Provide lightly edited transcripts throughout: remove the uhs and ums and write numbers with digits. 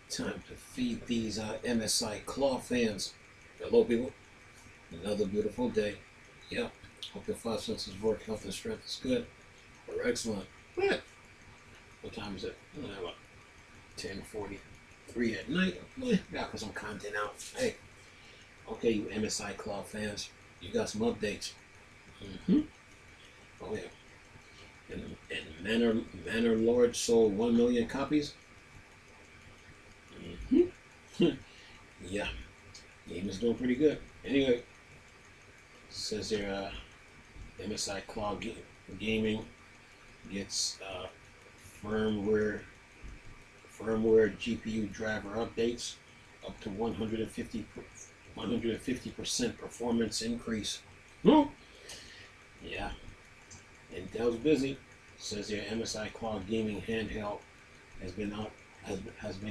Time to feed these MSI claw fans. Hello, people. Another beautiful day. Yep. Hope your five senses work. Health and strength is good. We're excellent. What? What time is it? About 10:43 at night. Gotta put some content out. Hey. Okay, you MSI claw fans. You got some updates. Oh yeah. And Manor Lord sold 1 million copies. Yeah. Game is doing pretty good. Anyway, says here MSI Cloud Gaming gets firmware GPU driver updates up to 150% performance increase. Yeah, Intel's busy. Says here MSI Cloud Gaming Handheld has been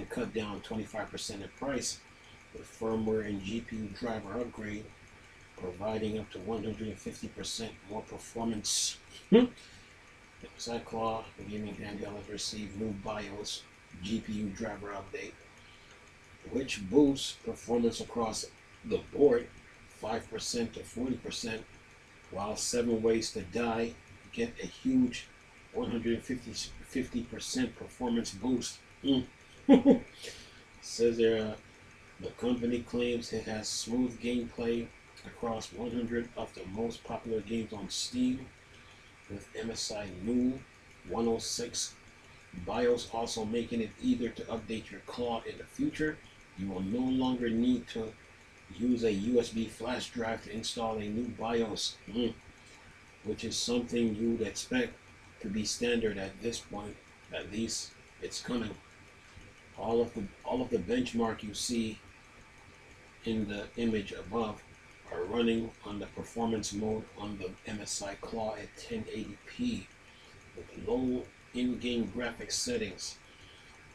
cut down 25% in price with firmware and GPU driver upgrade, providing up to 150% more performance. MSI Cloud Gaming Handheld has received new BIOS GPU driver update, which boosts performance across the board 5% to 40%, while 7 Ways to Die get a huge 150% performance boost. Says there, the company claims it has smooth gameplay across 100 of the most popular games on Steam, with MSI new 106 BIOS also making it easier to update your claw in the future. You will no longer need to use a USB flash drive to install a new BIOS, which is something you'd expect to be standard at this point. At least it's coming. All of the benchmark you see in the image above are running on the performance mode on the MSI Claw at 1080p with low in-game graphics settings.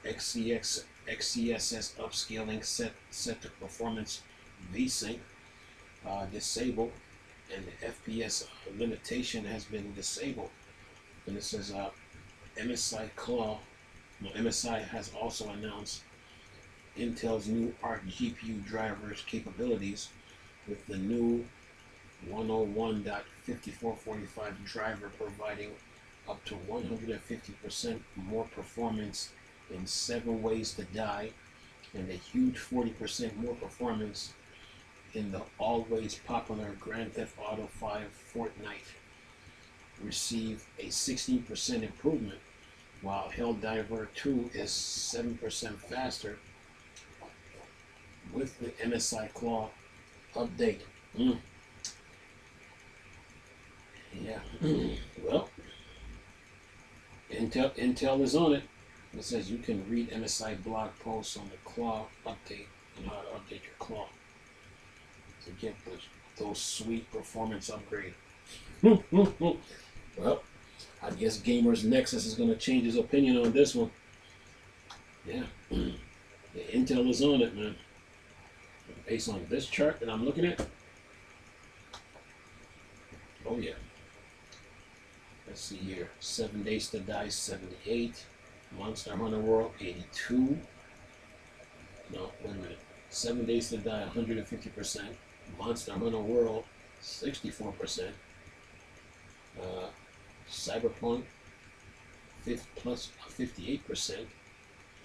XCSS upscaling set to performance VSync disabled, and the FPS limitation has been disabled. And it says MSI has also announced Intel's new ARC GPU drivers capabilities with the new 101.5445 driver providing up to 150% more performance in 7 Ways to Die and a huge 40% more performance in the always popular Grand Theft Auto 5 Fortnite. Receive a 16% improvement, while Helldiver 2 is 7% faster with the MSI Claw update. Yeah. Well, Intel is on it. It says you can read MSI blog posts on the Claw update and how to update your Claw to get those sweet performance upgrade. Well, I guess Gamers Nexus is going to change his opinion on this one. Yeah. Intel is on it, man. Based on this chart that I'm looking at. Oh, yeah. Let's see here. 7 Days to Die, 78. Monster Hunter World, 82. No, wait a minute. 7 Days to Die, 150%. Monster Hunter World, 64%. Cyberpunk, plus 58%.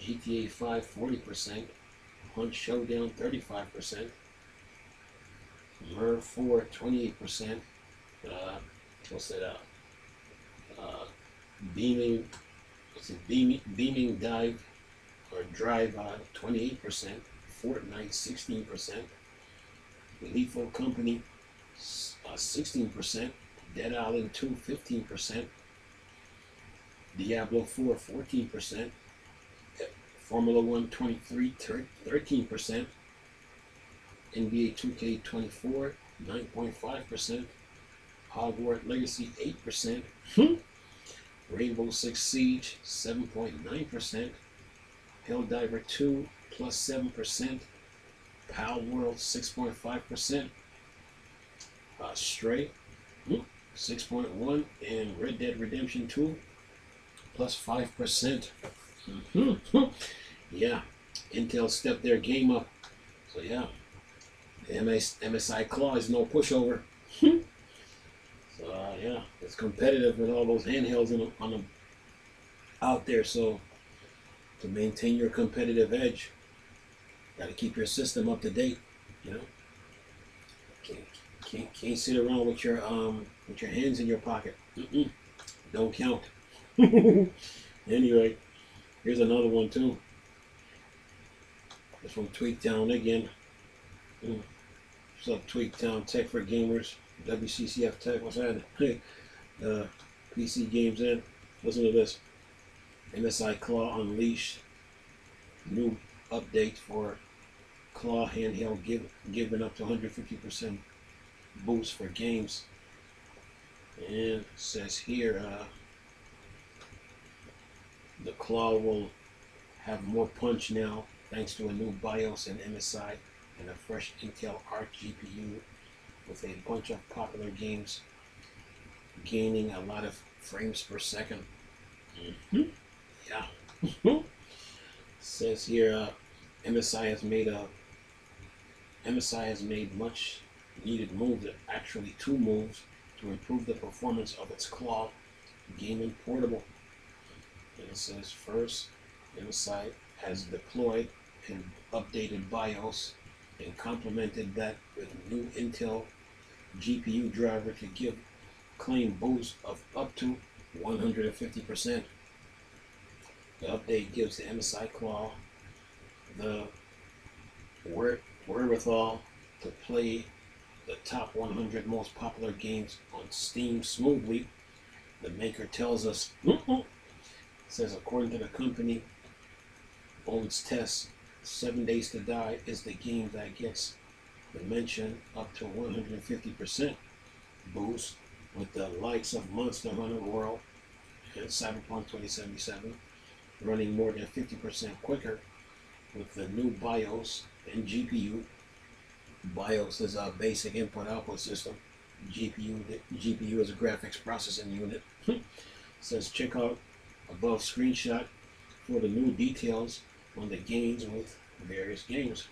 GTA 5, 40%. Hunt Showdown, 35%. Mer 4, 28%. What's that? Beaming Dive or Drive, 28%. Fortnite, 16%. Lethal Company, 16%. Dead Island 2, 15%. Diablo 4, 14%. Formula 1 23, 13%. NBA 2K 24, 9.5%. Hogwarts Legacy, 8%. Rainbow Six Siege, 7.9%. Helldiver 2, plus 7%. Pal World, 6.5%. Stray, 6.1%. And Red Dead Redemption 2, plus 5%. Yeah, Intel stepped their game up. So yeah, the MSI Claw is no pushover. So yeah, it's competitive with all those handhelds on the, out there. So to maintain your competitive edge, got to keep your system up to date. You know, can't, can't sit around with your hands in your pocket. Don't count. Anyway, here's another one too. This from Tweaktown again. Mm. What's up, Tweaktown Tech for Gamers? WCCF Tech. What's that? PC Games in. Listen to this. MSI Claw Unleashed. New update for Claw handheld giving up to 150% boost for games. And it says here the Claw will have more punch now thanks to a new BIOS and MSI and a fresh Intel Arc GPU with a bunch of popular games gaining a lot of frames per second. Yeah. Says here MSI has made much needed moves, actually two moves, to improve the performance of its Claw gaming portable. And it says first, MSI has deployed an updated BIOS and complemented that with new Intel GPU driver to give claim boost of up to 150%. The update gives the MSI Claw the wherewithal to play the top 100 most popular games on Steam smoothly. The maker tells us, says according to the company, owns tests, 7 Days to Die is the game that gets the mention up to 150% boost with the likes of Monster Hunter World and Cyberpunk 2077 running more than 50% quicker with the new BIOS and GPU. BIOS is a basic input-output system. GPU is a graphics processing unit. Says check out above screenshot for the new details on the gains with various games.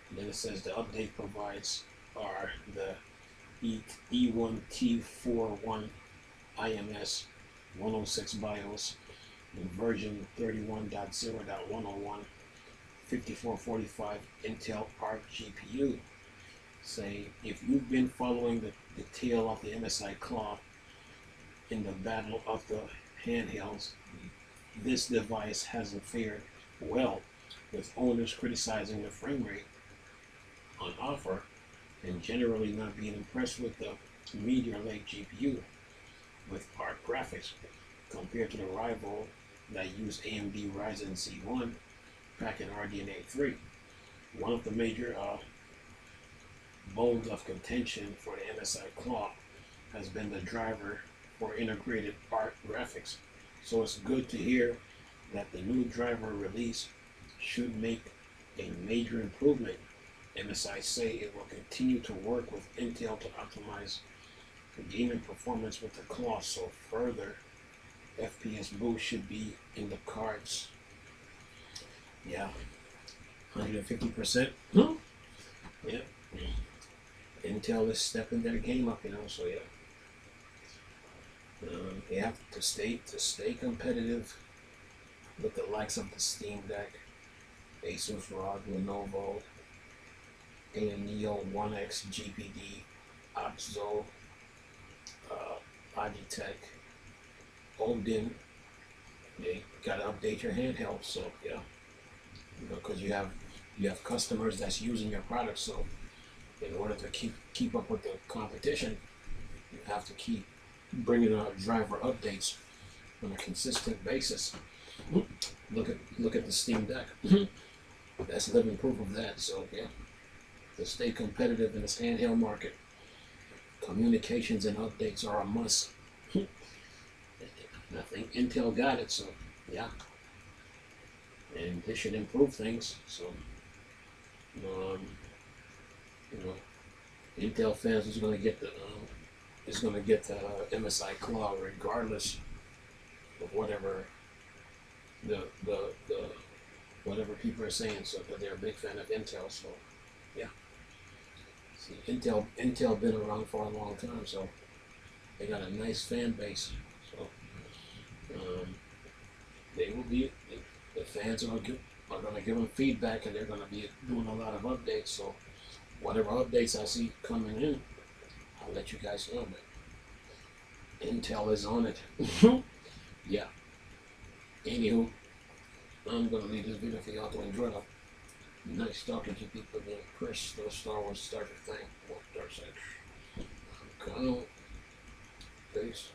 And then it says the update provides are the E1T41 IMS 106 BIOS in version 31.0.101 5445 Intel Arc GPU. Say if you've been following the tail of the MSI Claw in the battle of the handhelds, this device hasn't fared well, with owners criticizing the frame rate on offer and generally not being impressed with the Meteor Lake GPU with ARC graphics compared to the rival that used AMD Ryzen Z1 back in RDNA 3. One of the major bones of contention for the MSI Claw has been the driver for integrated ARC graphics. So it's good to hear that the new driver release should make a major improvement. MSI say it will continue to work with Intel to optimize the gaming performance with the Claw, so further FPS boost should be in the cards. Yeah, 150%. Yeah, Intel is stepping their game up, so yeah. You have to stay competitive with the likes of the Steam Deck, Asus ROG, Lenovo, Neo 1X, GPD, Oxo, Logitech, Odin. They gotta update your handheld, so yeah, because you have customers that's using your product. So in order to keep up with the competition, you have to keep bringing out driver updates on a consistent basis. Look at the Steam Deck. That's living proof of that. So yeah, to stay competitive in this handheld market, communications and updates are a must. I think Intel got it, so yeah, and this should improve things. So Intel fans is going to get the MSI Claw regardless of whatever the whatever people are saying. So, but they're a big fan of Intel. So, yeah. See, Intel been around for a long time, so they got a nice fan base. So, um, they will be the fans are going to give them feedback, and they're going to be doing a lot of updates. So, whatever updates I see coming in, I'll let you guys know. But Intel is on it. Yeah. Anywho, I'm going to leave this video for y'all to enjoy. Nice talking to people. Chris, the Star Wars starter thing. Dark side. Peace.